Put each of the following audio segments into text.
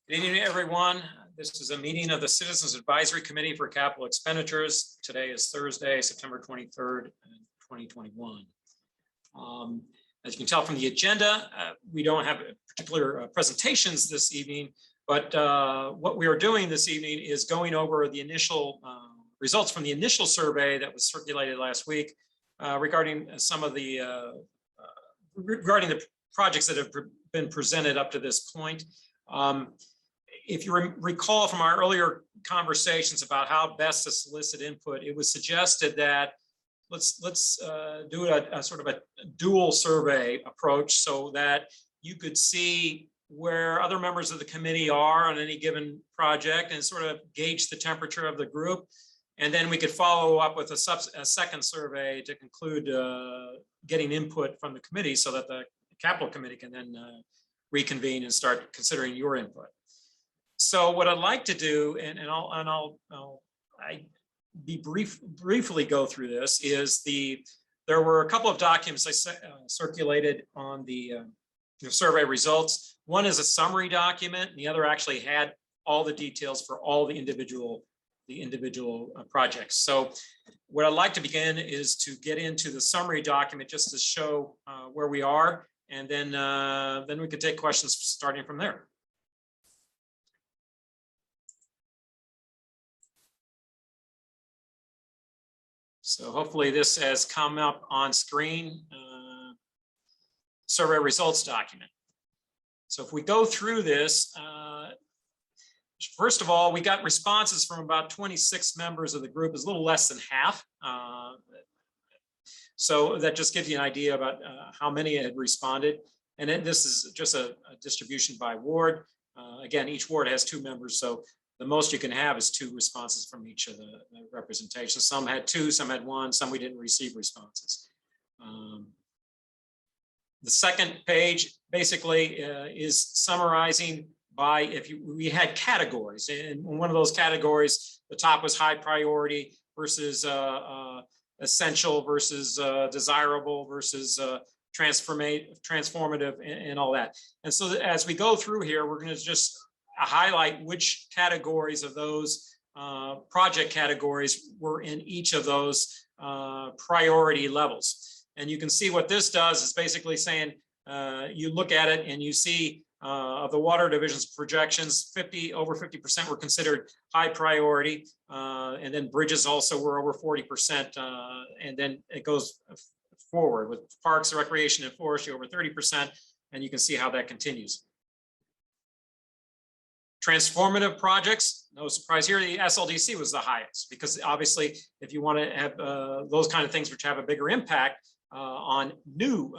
Good evening, everyone. This is a meeting of the Citizens Advisory Committee for Capital Expenditures. Today is Thursday, September 23rd, 2021. As you can tell from the agenda, we don't have particular presentations this evening, but what we are doing this evening is going over the initial results from the initial survey that was circulated last week regarding some of the regarding the projects that have been presented up to this point. If you recall from our earlier conversations about how best to solicit input, it was suggested that let's do a sort of a dual survey approach so that you could see where other members of the committee are on any given project and sort of gauge the temperature of the group. And then we could follow up with a second survey to conclude getting input from the committee so that the capital committee can then reconvene and start considering your input. So what I'd like to do, and I'll briefly go through this, is there were a couple of documents I circulated on the survey results. One is a summary document, and the other actually had all the details for all the individual projects. So what I'd like to begin is to get into the summary document just to show where we are, and then we could take questions starting from there. So hopefully this has come up on screen, survey results document. So if we go through this, first of all, we got responses from about 26 members of the group, is a little less than half. So that just gives you an idea about how many had responded. And then this is just a distribution by ward. Again, each ward has 2 members, so the most you can have is 2 responses from each of the representations. Some had 2, some had 1, some we didn't receive responses. The second page basically is summarizing by we had categories, and one of those categories, the top was high priority versus essential versus desirable versus transformative and all that. And so as we go through here, we're going to just highlight which categories of those project categories were in each of those priority levels. And you can see what this does is basically saying you look at it and you see of the water division's projections, over 50% were considered high priority, and then bridges also were over 40%, and then it goes forward with parks, recreation, and forestry over 30%, and you can see how that continues. Transformative projects, no surprise here, the SLDC was the highest, because obviously if you want to have those kind of things which have a bigger impact on new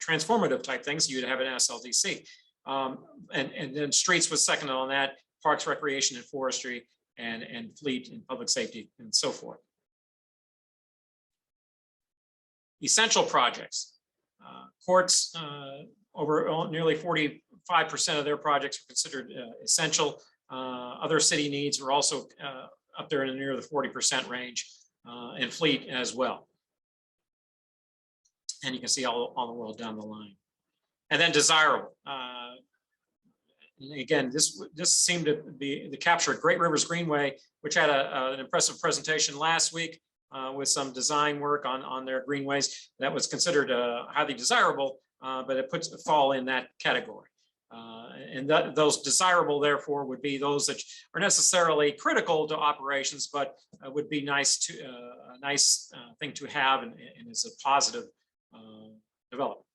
transformative type things, you'd have an SLDC. And then streets was second on that, parks, recreation, and forestry, and fleet and public safety, and so forth. Essential projects, courts, over nearly 45% of their projects were considered essential. Other city needs were also up there in near the 40% range, and fleet as well. And you can see all the world down the line. And then desirable. Again, this seemed to be the capture of Great Rivers Greenway, which had an impressive presentation last week with some design work on their greenways that was considered highly desirable, but it fall in that category. And those desirable, therefore, would be those that are necessarily critical to operations, but would be nice to a nice thing to have, and is a positive development.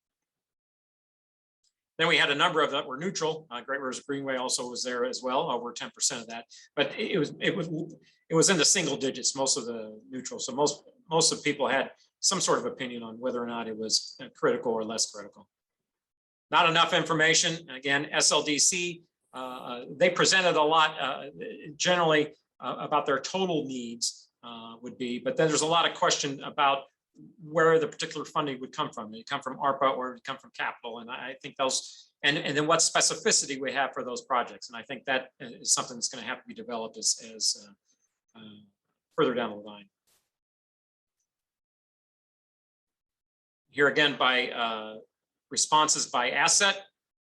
Then we had a number of that were neutral. Great Rivers Greenway also was there as well, over 10% of that. But it was in the single digits, most of the neutral. So most of the people had some sort of opinion on whether or not it was critical or less critical. Not enough information. Again, SLDC, they presented a lot generally about their total needs would be, but then there's a lot of question about where the particular funding would come from. Did it come from ARPA or did it come from capital? And I think those, and then what specificity we have for those projects. And I think that is something that's going to have to be developed as further down the line. Here again by responses by asset.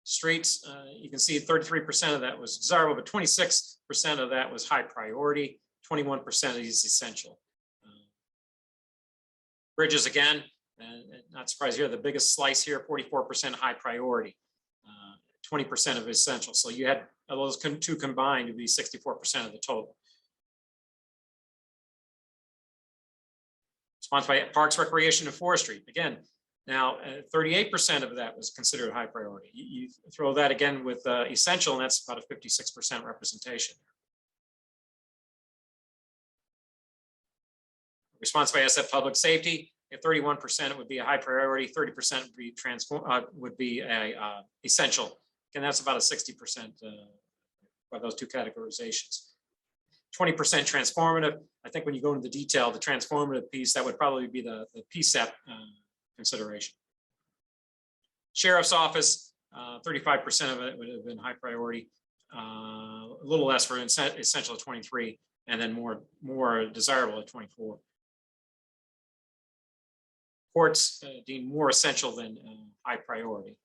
Streets, you can see 33% of that was desirable, but 26% of that was high priority, 21% is essential. Bridges, again, not surprised here, the biggest slice here, 44% high priority, 20% of essential. So you had those two combined to be 64% of the total. Sponsored by Parks, Recreation, and Forestry. Again, now 38% of that was considered high priority. You throw that again with essential, and that's about a 56% representation. Response by SF Public Safety, at 31% would be a high priority, 30% would be a essential, and that's about a 60% by those two categorizations. 20% transformative. I think when you go into the detail, the transformative piece, that would probably be the PSEP consideration. Sheriff's Office, 35% of it would have been high priority, a little less for essential at 23, and then more desirable at 24. Courts deemed more essential than high priority,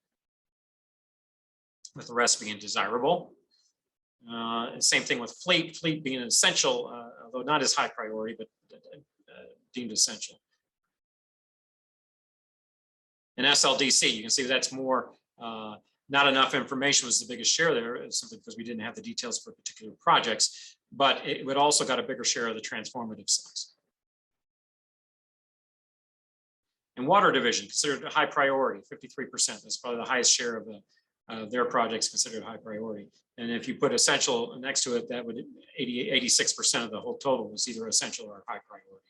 with the rest being desirable. Same thing with fleet being essential, although not as high priority, but deemed essential. And SLDC, you can see that's more, not enough information was the biggest share there, simply because we didn't have the details for particular projects, but it would also got a bigger share of the transformative size. And Water Division, considered a high priority, 53%. That's probably the highest share of their projects considered high priority. And if you put essential next to it, that would 86% of the whole total was either essential or high priority.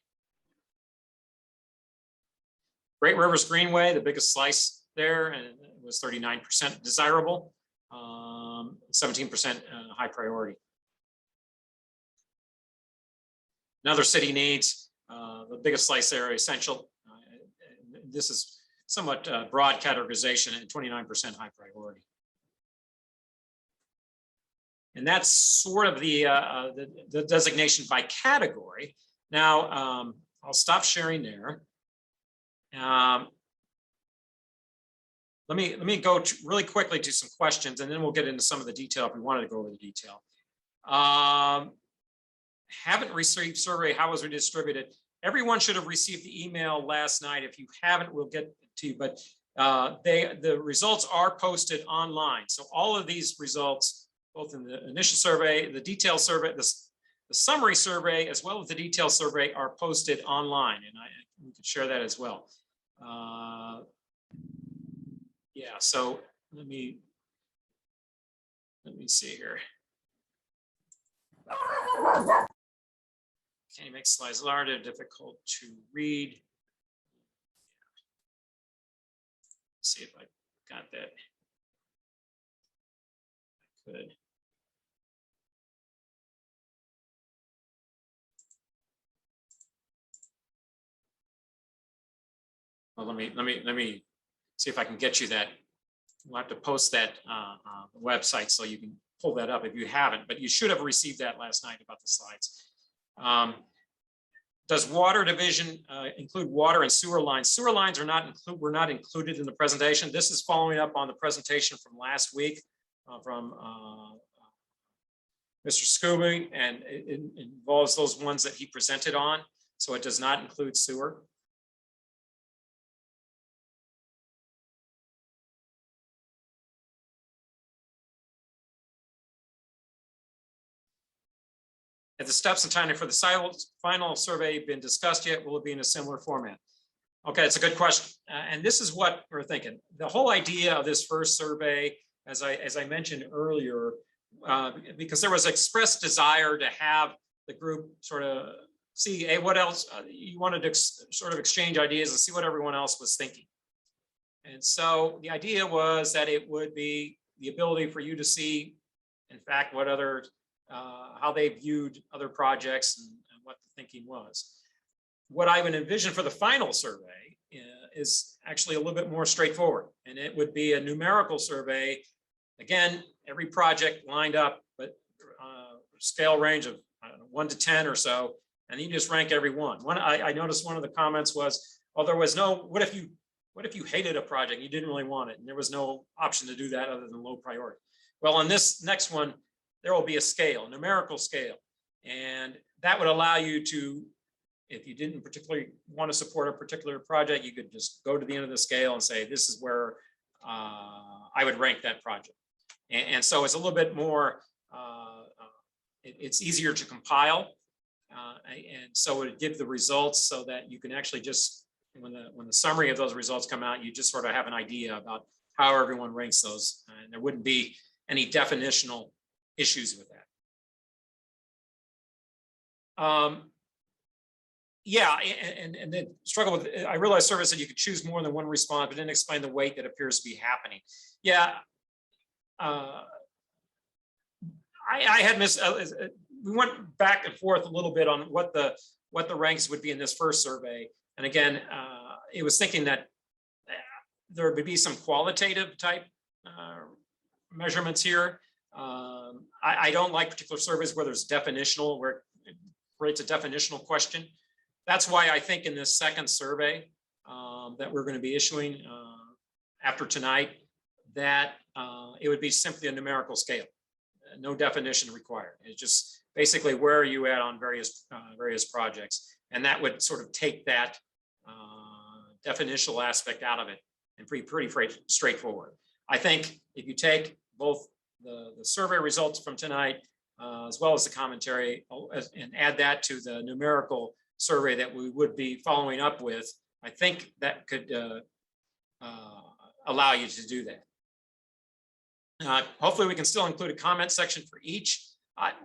Great Rivers Greenway, the biggest slice there, and it was 39% desirable, 17% high priority. Another city needs, the biggest slice there, essential. This is somewhat broad categorization, and 29% high priority. And that's sort of the designation by category. Now, I'll stop sharing there. Let me go really quickly to some questions, and then we'll get into some of the detail if we wanted to go over the detail. Haven't received survey, how was it distributed? Everyone should have received the email last night. If you haven't, we'll get to you, but the results are posted online. So all of these results, both in the initial survey, the detailed survey, the summary survey, as well as the detailed survey, are posted online, and we could share that as well. Yeah, so let me see here. Can you make slides larger, difficult to read? Let's see if I got that. I could. Well, let me see if I can get you that. We'll have to post that website so you can pull that up if you haven't, but you should have received that last night about the slides. Does Water Division include water and sewer lines? Sewer lines were not included in the presentation. This is following up on the presentation from last week from Mr. Scooby, and it involves those ones that he presented on. So it does not include sewer. Have the steps and timing for the final survey been discussed yet? Will it be in a similar format? Okay, it's a good question. And this is what we're thinking. The whole idea of this first survey, as I mentioned earlier, because there was expressed desire to have the group sort of see, hey, what else you wanted to sort of exchange ideas and see what everyone else was thinking. And so the idea was that it would be the ability for you to see, in fact, what other how they viewed other projects and what the thinking was. What I would envision for the final survey is actually a little bit more straightforward, and it would be a numerical survey. Again, every project lined up, but scale range of 1 to 10 or so, and you just rank every one. I noticed one of the comments was, oh, there was no, what if you what if you hated a project, you didn't really want it, and there was no option to do that other than low priority? Well, on this next one, there will be a scale, a numerical scale, and that would allow you to, if you didn't particularly want to support a particular project, you could just go to the end of the scale and say, this is where I would rank that project. And so it's a little bit more, it's easier to compile. And so it would give the results so that you can actually just, when the summary of those results come out, you just sort of have an idea about how everyone ranks those. And there wouldn't be any definitional issues with that. Yeah, and then struggle with, I realized service said you could choose more than one response, but didn't explain the weight that appears to be happening. Yeah, I had we went back and forth a little bit on what the ranks would be in this first survey. And again, it was thinking that there would be some qualitative type measurements here. I don't like particular surveys where there's definitional, where it's a definitional question. That's why I think in this second survey that we're going to be issuing after tonight, that it would be simply a numerical scale, no definition required. It's just basically where are you at on various projects, and that would sort of take that definitional aspect out of it and pretty straightforward. I think if you take both the survey results from tonight as well as the commentary and add that to the numerical survey that we would be following up with, I think that could allow you to do that. Hopefully we can still include a comment section for each.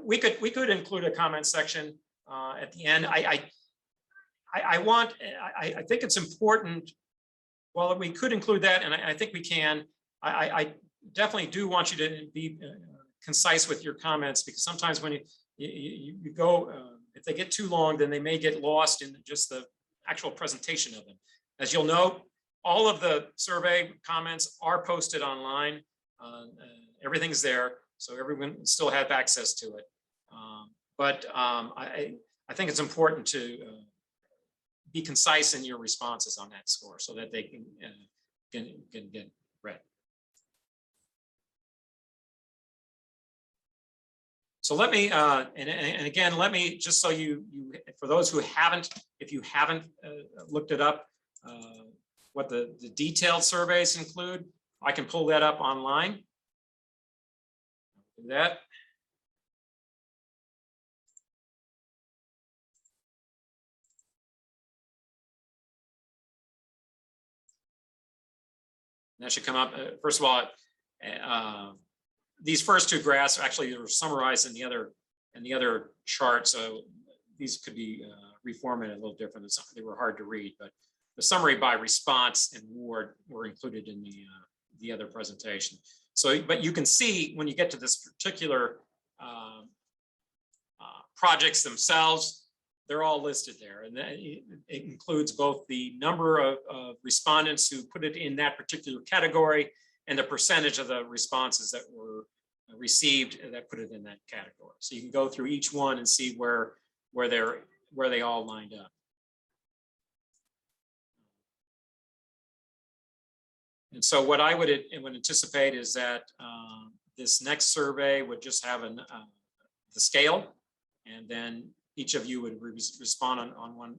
We could include a comment section at the end. I think it's important, well, we could include that, and I think we can. I definitely do want you to be concise with your comments, because sometimes when you go, if they get too long, then they may get lost in just the actual presentation of them. As you'll note, all of the survey comments are posted online. Everything's there, so everyone still have access to it. I think it's important to be concise in your responses on that score so that they can get read. So let me, and again, let me, just so you, for those who haven't, if you haven't looked it up, what the detailed surveys include, I can pull that up online. Do that. That should come up. First of all, these first two graphs actually are summarized in the other chart, so these could be reformatted a little different. They were hard to read, but the summary by response and ward were included in the other presentation. So, but you can see when you get to this particular projects themselves, they're all listed there, and it includes both the number of respondents who put it in that particular category and the percentage of the responses that were received that put it in that category. So you can go through each one and see where they all lined up. And so what I would anticipate is that this next survey would just have the scale, and then each of you would respond on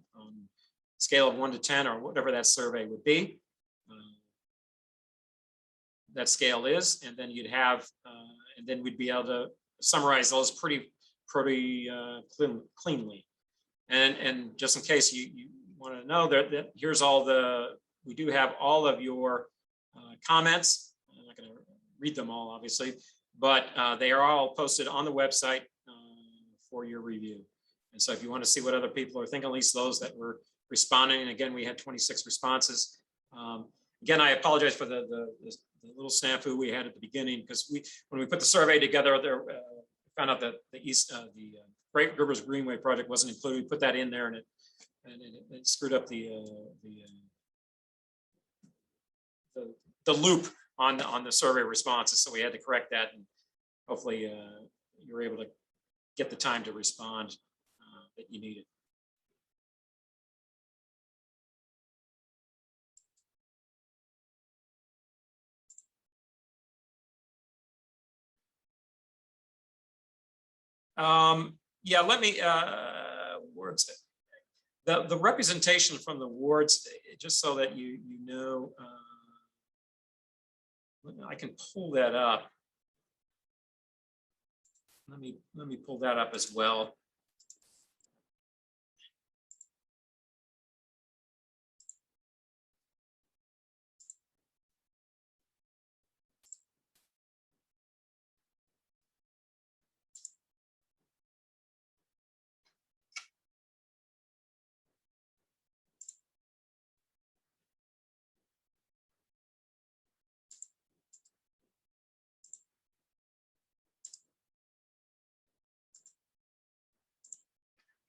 scale of 1 to 10 or whatever that survey would be. That scale is, and then you'd have, and then we'd be able to summarize those pretty cleanly. And just in case you want to know that here's all we do have all of your comments. I'm not going to read them all, obviously, but they are all posted on the website for your review. And so if you want to see what other people are thinking, at least those that were responding, and again, we had 26 responses. Again, I apologize for the little snafu we had at the beginning, because when we put the survey together, there found out that the Great Rivers Greenway project wasn't included. We put that in there, and it screwed up the loop on the survey responses. So we had to correct that, and hopefully you were able to get the time to respond that you needed. Yeah, let me, words. The representation from the wards, just so that you know, I can pull that up. Let me pull that up as well.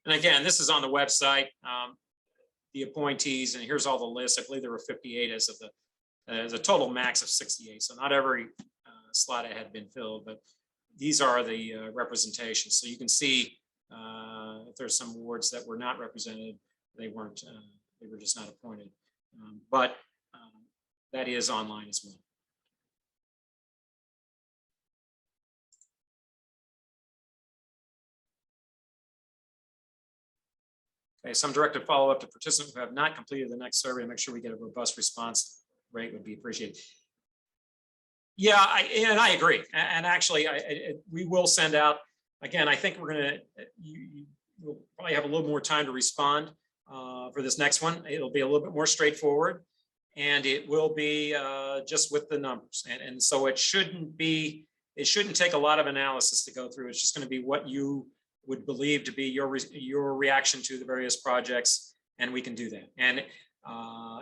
And again, this is on the website, the appointees, and here's all the lists. I believe there were 58 as of the total max of 68. So not every slot had been filled, but these are the representations. So you can see if there's some wards that were not represented, they were just not appointed. But that is online as well. Okay, some directed follow-up to participants who have not completed the next survey to make sure we get a robust response rate would be appreciated. Yeah, I agree. And actually, we will send out, again, I think we're going to, we'll probably have a little more time to respond for this next one. It'll be a little bit more straightforward, and it will be just with the numbers. And so it shouldn't take a lot of analysis to go through. It's just going to be what you would believe to be your reaction to the various projects, and we can do that. And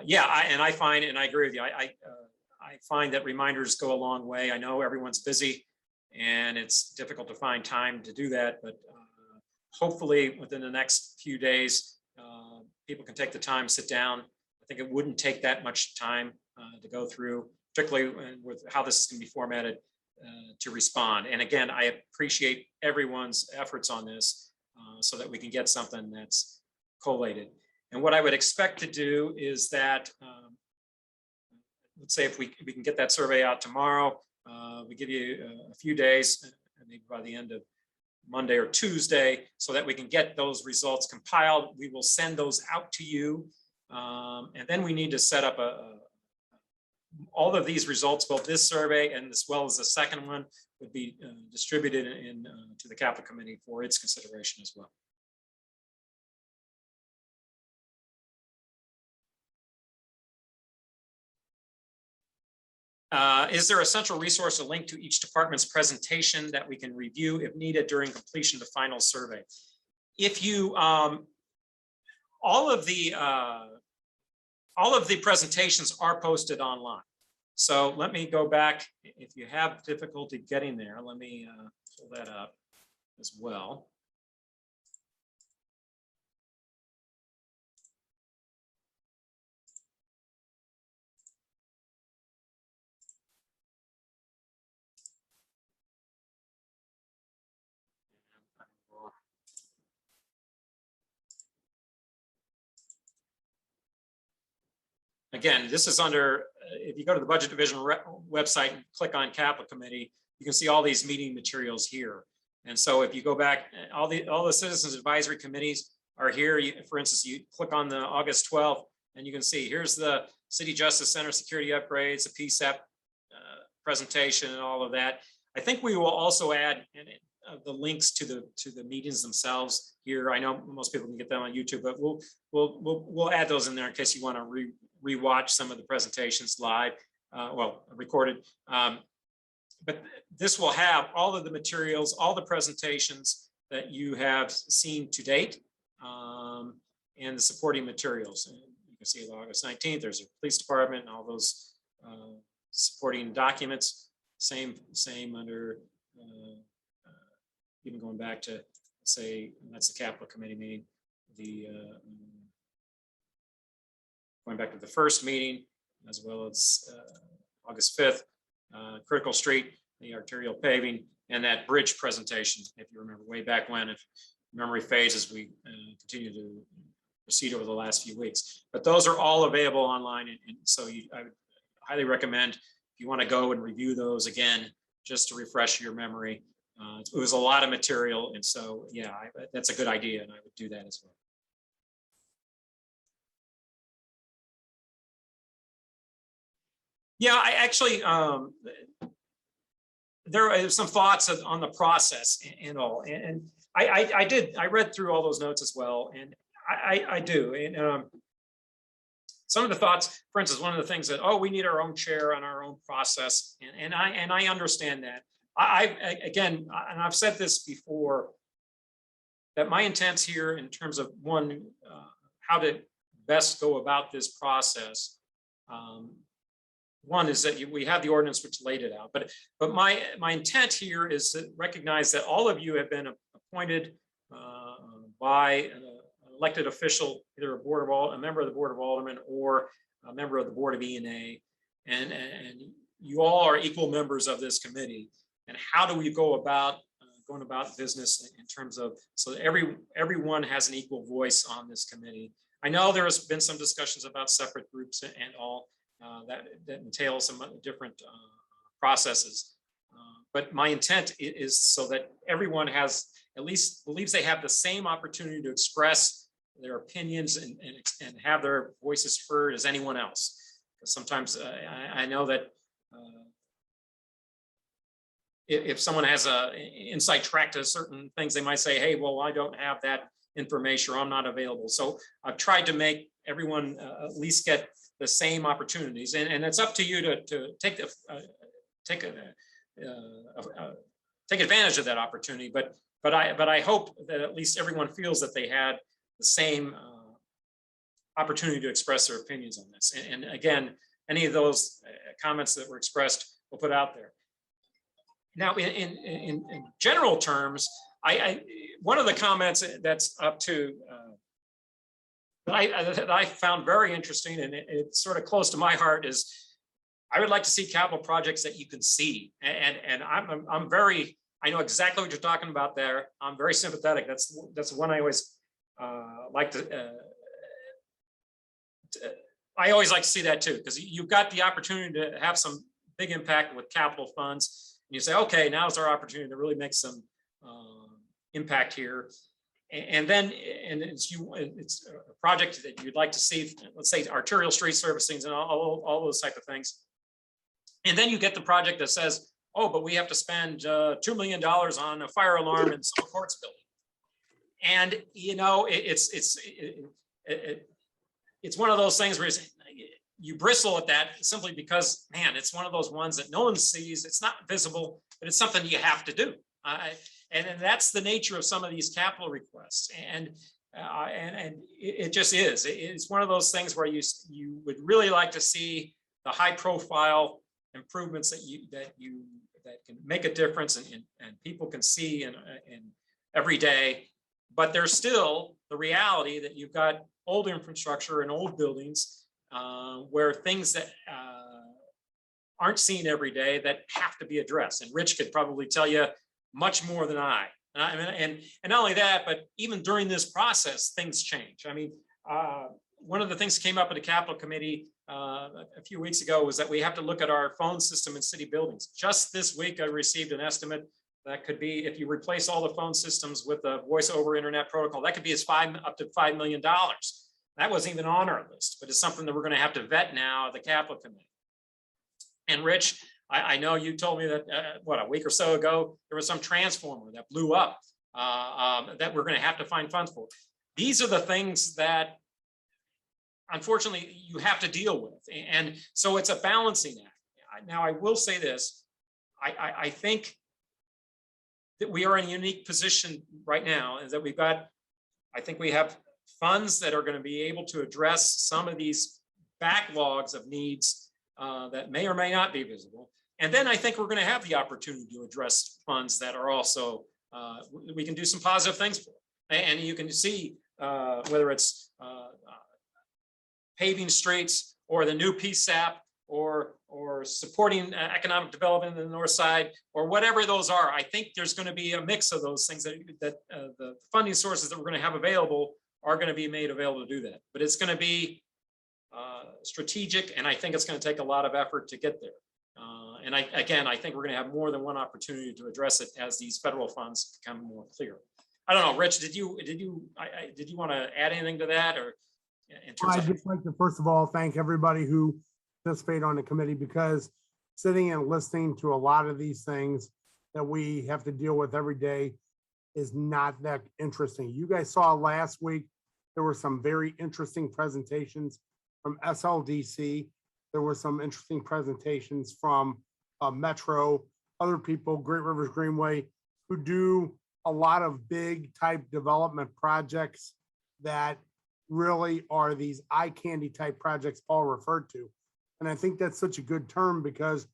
yeah, I find, and I agree with you, I find that reminders go a long way. I know everyone's busy and it's difficult to find time to do that, but hopefully within the next few days, people can take the time, sit down. I think it wouldn't take that much time to go through, particularly with how this is going to be formatted to respond. And again, I appreciate everyone's efforts on this so that we can get something that's collated. And what I would expect to do is that, let's say if we can get that survey out tomorrow, we give you a few days, maybe by the end of Monday or Tuesday, so that we can get those results compiled. We will send those out to you. And then we need to set up all of these results, both this survey and as well as the second one, would be distributed to the Capital Committee for its consideration as well. Is there a central resource, a link to each department's presentation that we can review if needed during completion of the final survey? If you, all of the presentations are posted online. So let me go back. If you have difficulty getting there, let me pull that up as well. Again, this is under, if you go to the Budget Division website and click on Capital Committee, you can see all these meeting materials here. And so if you go back, all the Citizens Advisory Committees are here. For instance, you click on the August 12th, and you can see here's the City Justice Center security upgrades, the PSEP presentation, and all of that. I think we will also add the links to the meetings themselves here. I know most people can get them on YouTube, but we'll add those in there in case you want to rewatch some of the presentations live, well, recorded. But this will have all of the materials, all the presentations that you have seen to date, and the supporting materials. And you can see August 19th, there's a police department and all those supporting documents. Same under, even going back to, say, that's the Capital Committee meeting, going back to the first meeting, as well as August 5th, Critical Street, the arterial paving, and that bridge presentation, if you remember way back when, if memory fades as we continue to proceed over the last few weeks. But those are all available online, and so I would highly recommend if you want to go and review those again, just to refresh your memory. it was a lot of material, and so yeah, that's a good idea, and I would do that as well. Yeah, I actually there are some thoughts on the process and all, and I read through all those notes as well, and I do, and some of the thoughts, for instance, one of the things that, oh, we need our own chair and our own process, and I understand that. Again, and I've said this before, that my intent here in terms of one, how to best go about this process. One is that we have the ordinance which laid it out, but my intent here is to recognize that all of you have been appointed by an elected official, either a member of the Board of Aldermen or a member of the Board of E&A, and you all are equal members of this committee. And how do we go about going about business in terms of, so that everyone has an equal voice on this committee? I know there has been some discussions about separate groups and all that entails some different processes. But my intent is so that everyone has, at least believes they have the same opportunity to express their opinions and have their voices heard as anyone else. Because sometimes I know that if someone has a inside track to certain things, they might say, hey, well, I don't have that information, or I'm not available. So I've tried to make everyone at least get the same opportunities, and it's up to you to take advantage of that opportunity. But I hope that at least everyone feels that they had the same opportunity to express their opinions on this. And again, any of those comments that were expressed, we'll put out there. Now, in general terms, one of the comments that's up to that I found very interesting, and it's sort of close to my heart, is I would like to see capital projects that you can see. And I'm very, I know exactly what you're talking about there. I'm very sympathetic. That's one I always like to. I always like to see that too, because you've got the opportunity to have some big impact with capital funds. And you say, okay, now's our opportunity to really make some impact here. And then, it's a project that you'd like to see, let's say arterial street servicings and all those type of things. And then you get the project that says, oh, but we have to spend $2 million on a fire alarm in some courts building. And, you know, it's one of those things where you bristle at that simply because, man, it's one of those ones that no one sees. It's not visible, but it's something you have to do. And that's the nature of some of these capital requests. And it just is. It's one of those things where you would really like to see the high profile improvements that can make a difference and people can see in every day. But there's still the reality that you've got old infrastructure and old buildings where things that aren't seen every day that have to be addressed. And Rich could probably tell you much more than I. And not only that, but even during this process, things change. I mean, one of the things that came up at the Capital Committee a few weeks ago was that we have to look at our phone system in city buildings. Just this week, I received an estimate that could be, if you replace all the phone systems with a voice over internet protocol, that could be up to $5 million. That wasn't even on our list, but it's something that we're going to have to vet now at the Capital Committee. And Rich, I know you told me that, what, a week or so ago, there was some transformer that blew up that we're going to have to find funds for. These are the things that, unfortunately, you have to deal with. And so it's a balancing act. Now, I will say this. I think that we are in a unique position right now, is that we've got, I think we have funds that are going to be able to address some of these backlogs of needs that may or may not be visible. And then I think we're going to have the opportunity to address funds that are also, we can do some positive things for. And you can see whether it's paving streets or the new PSAP or supporting economic development in the north side or whatever those are. I think there's going to be a mix of those things that the funding sources that we're going to have available are going to be made available to do that. But it's going to be strategic, and I think it's going to take a lot of effort to get there. And I think we're going to have more than one opportunity to address it as these federal funds become more clear. I don't know, Rich, did you want to add anything to that, or in terms I'd of? just like to first of all thank everybody who participated on the committee, because sitting and listening to a lot of these things that we have to deal with every day is not that interesting. You guys saw last week, there were some very interesting presentations from SLDC. There were some interesting presentations from Metro, other people, Great Rivers Greenway, who do a lot of big type development projects that really are these eye candy type projects Paul referred to. And I think that's such a good term, because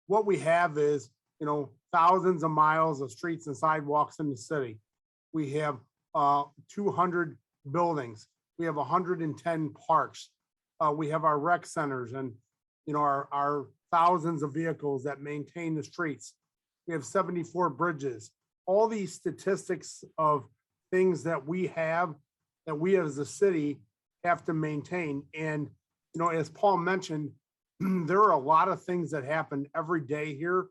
what we have is, you know, thousands of miles of streets and sidewalks in the city. We have 200 buildings. We have 110 parks. We have our rec centers and, you know, our thousands of vehicles that maintain the streets. We have 74 bridges. All these statistics of things that we have, that we as a city have to maintain. And, you know, as Paul mentioned, there are a lot of things that happen every day here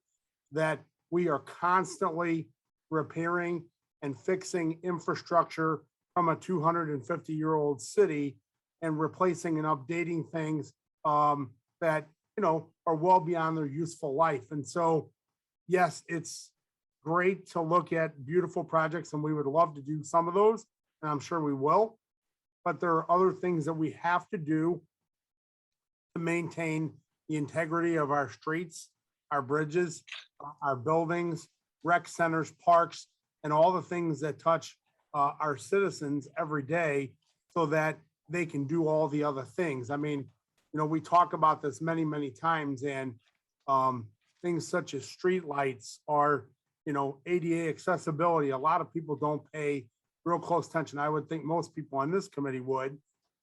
that we are constantly repairing and fixing infrastructure from a 250-year-old city and replacing and updating things that, you know, are well beyond their useful life. And so, yes, it's great to look at beautiful projects, and we would love to do some of those, and I'm sure we will. But there are other things that we have to do to maintain the integrity of our streets, our bridges, our buildings, rec centers, parks, and all the things that touch our citizens every day, so that they can do all the other things. I mean, you know, we talk about this many, many times, and things such as street lights are, you know, ADA accessibility. A lot of people don't pay real close attention. I would think most people on this committee would,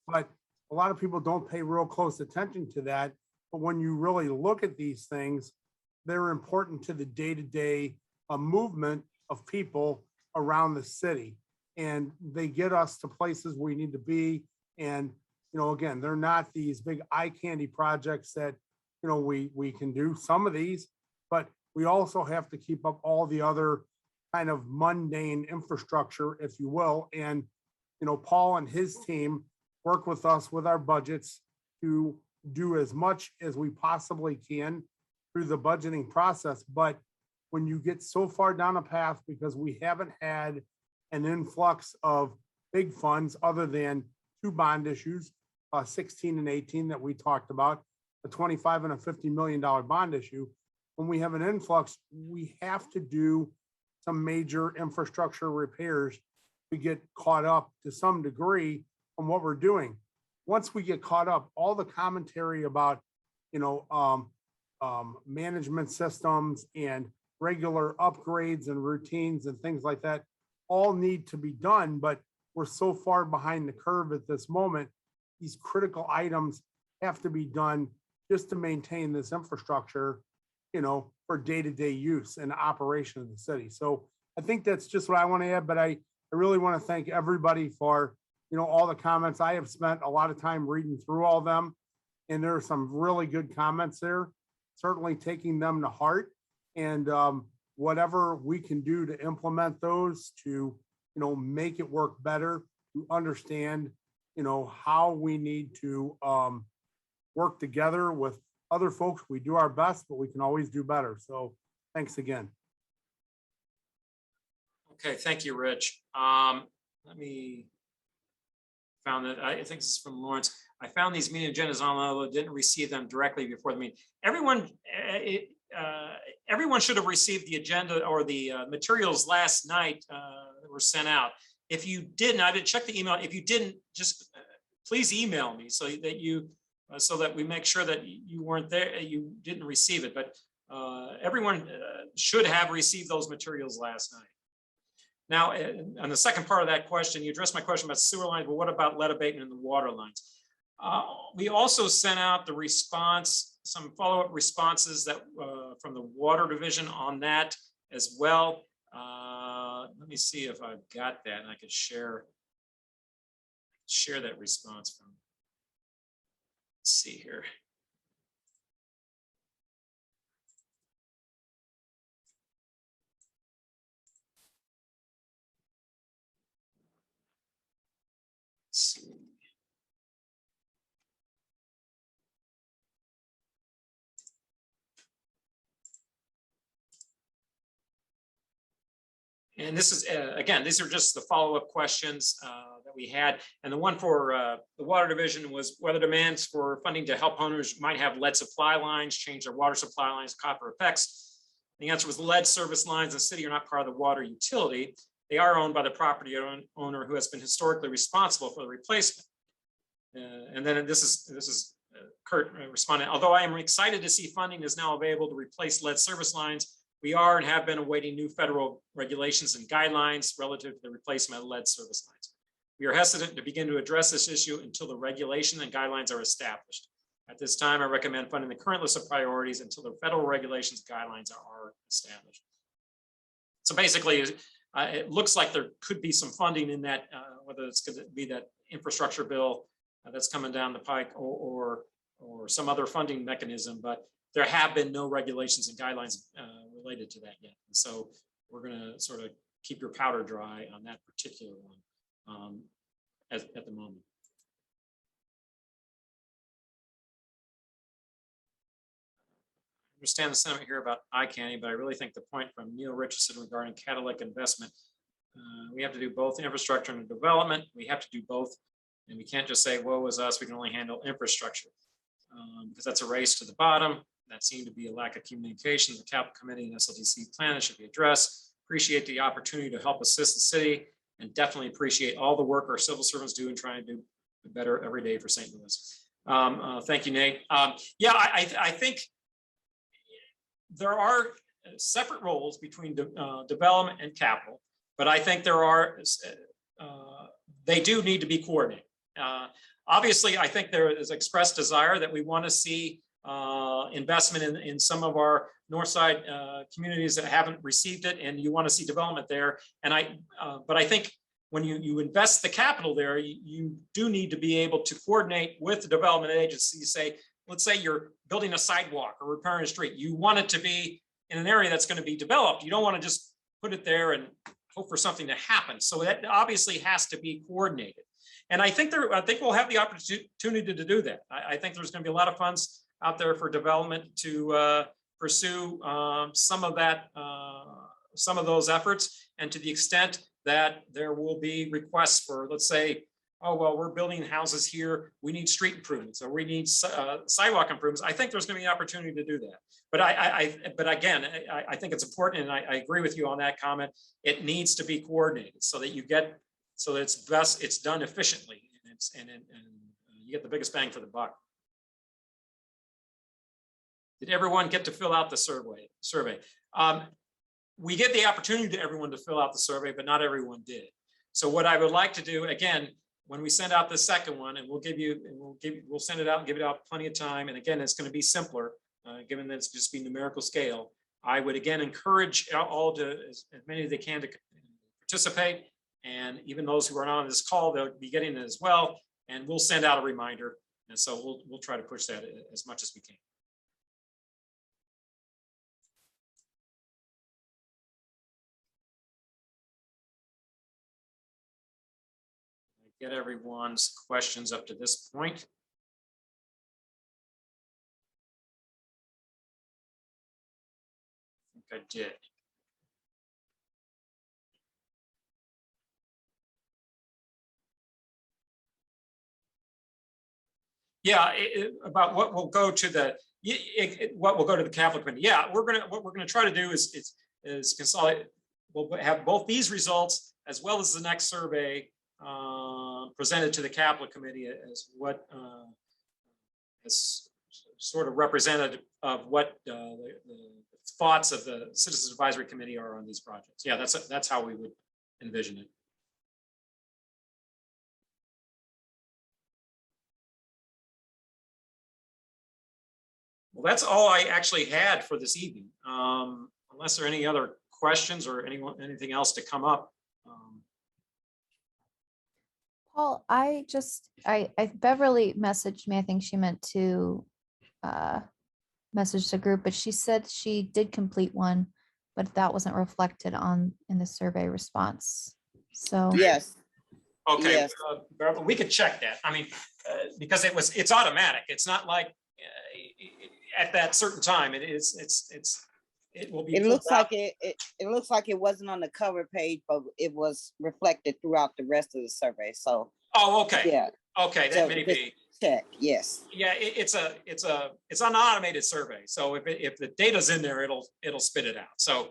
but a lot of people don't pay real close attention to that. But when you really look at these things, they're important to the day-to-day movement of people around the city. And they get us to places we need to be. And, you know, again, they're not these big eye candy projects that, you know, we can do some of these, but we also have to keep up all the other kind of mundane infrastructure, if you will. And, you know, Paul and his team work with us with our budgets to do as much as we possibly can through the budgeting process. But when you get so far down a path, because we haven't had an influx of big funds other than two bond issues, 16 and 18 that we talked about, a 25 and a $50 million bond issue. When we have an influx, we have to do some major infrastructure repairs to get caught up to some degree on what we're doing. Once we get caught up, all the commentary about, you know, management systems and regular upgrades and routines and things like that all need to be done, but we're so far behind the curve at this moment. These critical items have to be done just to maintain this infrastructure, you know, for day-to-day use and operation of the city. So I think that's just what I want to add, but I really want to thank everybody for, you know, all the comments. I have spent a lot of time reading through all of them, and there are some really good comments there, certainly taking them to heart. And whatever we can do to implement those to, you know, make it work better, to understand, you know, how we need to work together with other folks. We do our best, but we can always do better. So thanks again. Okay, thank you, Rich. Let me found that. I think this is from Lawrence. I found these meeting agendas online, although didn't receive them directly before the meeting. Everyone should have received the agenda or the materials last night that were sent out. If you didn't, I didn't check the email. If you didn't, just please email me so that you so that we make sure that you weren't there, you didn't receive it. But everyone should have received those materials last night. Now, on the second part of that question, you addressed my question about sewer lines, but what about lead abatement in the water lines? We also sent out the response, some follow-up responses that from the water division on that as well. Let me see if I've got that and I could share that response from. Let's see here. And this is, again, these are just the follow-up questions that we had. And the one for the Water Division was whether demands for funding to help owners might have lead supply lines, change their water supply lines, copper effects. The answer was lead service lines in the city are not part of the water utility. They are owned by the property owner who has been historically responsible for the replacement. And then this is Kurt responding, although I am excited to see funding is now available to replace lead service lines, we are and have been awaiting new federal regulations and guidelines relative to the replacement of lead service lines. We are hesitant to begin to address this issue until the regulation and guidelines are established. At this time, I recommend funding the current list of priorities until the federal regulations and guidelines are established. So basically, it looks like there could be some funding in that, whether it's going to be that infrastructure bill that's coming down the pike or some other funding mechanism, but there have been no regulations and guidelines related to that yet. And so we're going to sort of keep your powder dry on that particular one at the moment. I understand the sentiment here about eye candy, but I really think the point from Neil Richardson regarding catalytic investment, we have to do both infrastructure and development. We have to do both. And we can't just say, woe is us, we can only handle infrastructure. Because that's a race to the bottom. That seemed to be a lack of communication. The Capital Committee and SLDC plan should be addressed. Appreciate the opportunity to help assist the city and definitely appreciate all the work our civil servants do in trying to do better every day for St. Louis. Thank you, Nate. Yeah, I think there are separate roles between development and capital, but I think there are, they do need to be coordinated. Obviously, I think there is expressed desire that we want to see investment in some of our north side communities that haven't received it, and you want to see development there. And but I think when you invest the capital there, you do need to be able to coordinate with the development agency. You say, let's say you're building a sidewalk or repairing a street. You want it to be in an area that's going to be developed. You don't want to just put it there and hope for something to happen. So that obviously has to be coordinated. And I think we'll have the opportunity to do that. I think there's going to be a lot of funds out there for development to pursue some of those efforts. And to the extent that there will be requests for, let's say, oh, well, we're building houses here, we need street improvements, or we need sidewalk improvements. I think there's going to be an opportunity to do that. But again, I think it's important, and I agree with you on that comment. It needs to be coordinated so that you get, so that it's done efficiently, and you get the biggest bang for the buck. Did everyone get to fill out the survey? We give the opportunity to everyone to fill out the survey, but not everyone did. So what I would like to do, again, when we send out the second one, and we'll send it out and give it out plenty of time. And again, it's going to be simpler, given that it's just be numerical scale. I would again encourage all to, as many as they can, to participate. And even those who are not on this call, they'll be getting it as well. And we'll send out a reminder. And so we'll try to push that as much as we can. Get everyone's questions up to this point. I think I did. Yeah, about what will go to the Capital Committee. Yeah, what we're gonna try to do is consolidate. We'll have both these results as well as the next survey presented to the Capital Committee as what as sort of representative of what the thoughts of the Citizens Advisory Committee are on these projects. Yeah, that's how we would envision it. Well, that's all I actually had for this evening. Unless there are any other questions or anything else to come up. Paul, Beverly messaged me. I think she meant to message the group, but she said she did complete one, but that wasn't reflected in the survey response. So yes. Okay, yes. Beverly, we could check that. I mean, because it's automatic. It's not like at that certain time. It's it will be. It pulled looks out. like it looks like it wasn't on the cover page, but it was reflected throughout the rest of the survey. So Oh, okay. yeah, Okay, that so may just be. check. Yes. Yeah, it's an automated survey. So if the data's in there, it'll spit it out. So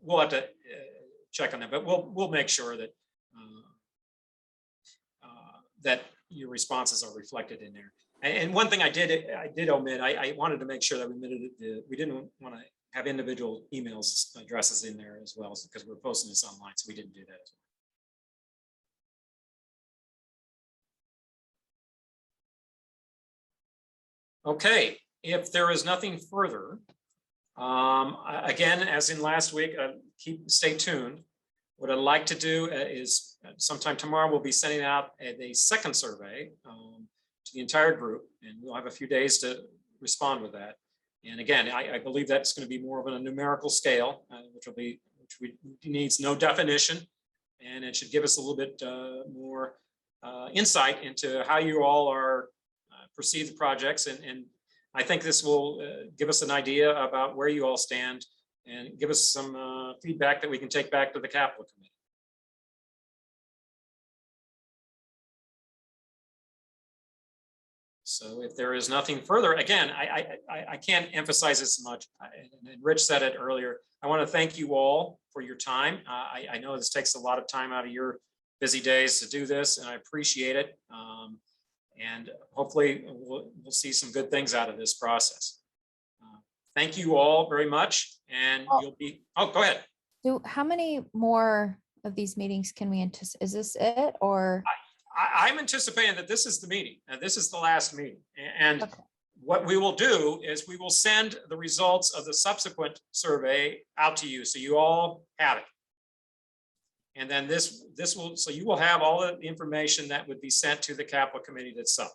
we'll have to check on that, but we'll make sure that that your responses are reflected in there. And one thing I did omit, I wanted to make sure that we didn't want to have individual emails addresses in there as well, because we're posting this online, so we didn't do that as well. Okay, if there is nothing further, again, as in last week, stay tuned. What I'd like to do is sometime tomorrow, we'll be sending out a second survey to the entire group, and we'll have a few days to respond with that. And again, I believe that's going to be more of a numerical scale, which needs no definition, and it should give us a little bit more insight into how you all are perceive the projects, and I think this will give us an idea about where you all stand and give us some feedback that we can take back to the Capital Committee. So if there is nothing further, again, I can't emphasize this much. And Rich said it earlier. I want to thank you all for your time. I know this takes a lot of time out of your busy days to do this, and I appreciate it. And hopefully we'll see some good things out of this process. Thank you all very much. And you'll be, go ahead. So how many more of these meetings can we anticipate? Is this it, or? I'm anticipating that this is the meeting, and this is the last meeting. And Okay. What we will do is we will send the results of the subsequent survey out to you, so you all have it. And then this will, so you will have all the information that would be sent to the Capital Committee itself.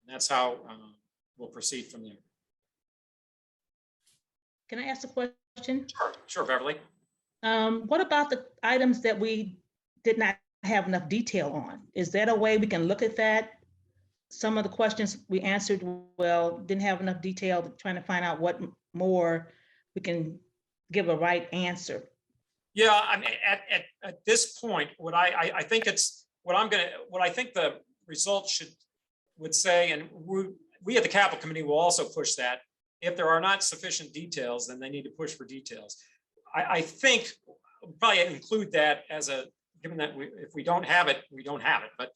And that's how we'll proceed from there. Can I ask a question? Sure, Beverly. What about the items that we did not have enough detail on? Is that a way we can look at that? Some of the questions we answered well, didn't have enough detail, trying to find out what more we can give a right answer. Yeah, I mean, at this point, what I think it's what I think the results would say, and we at the Capital Committee will also push that. If there are not sufficient details, then they need to push for details. I think we'll probably include that as given that if we don't have it, we don't have it, but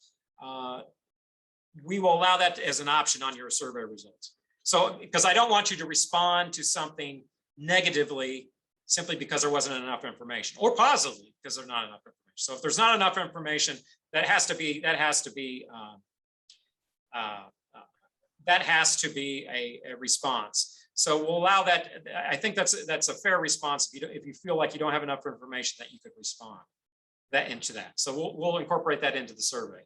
we will allow that as an option on your survey results. So, because I don't want you to respond to something negatively simply because there wasn't enough information, or positively because there's not enough information. So if there's not enough information, that has to be a response. So we'll allow that. I think that's a fair response. If you feel like you don't have enough information, that you could respond into that. So we'll incorporate that into the survey.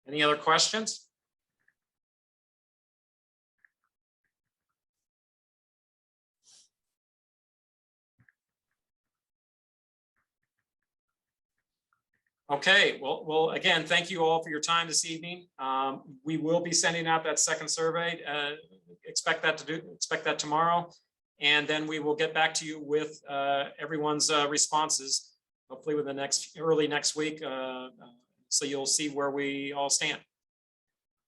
Any other questions? Okay, well, again, thank you all for your time this evening. We will be sending out that second survey. Expect that tomorrow, and then we will get back to you with everyone's responses, hopefully within early next week. So you'll see where we all stand.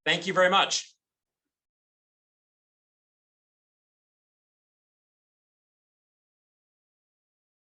Thank you very much.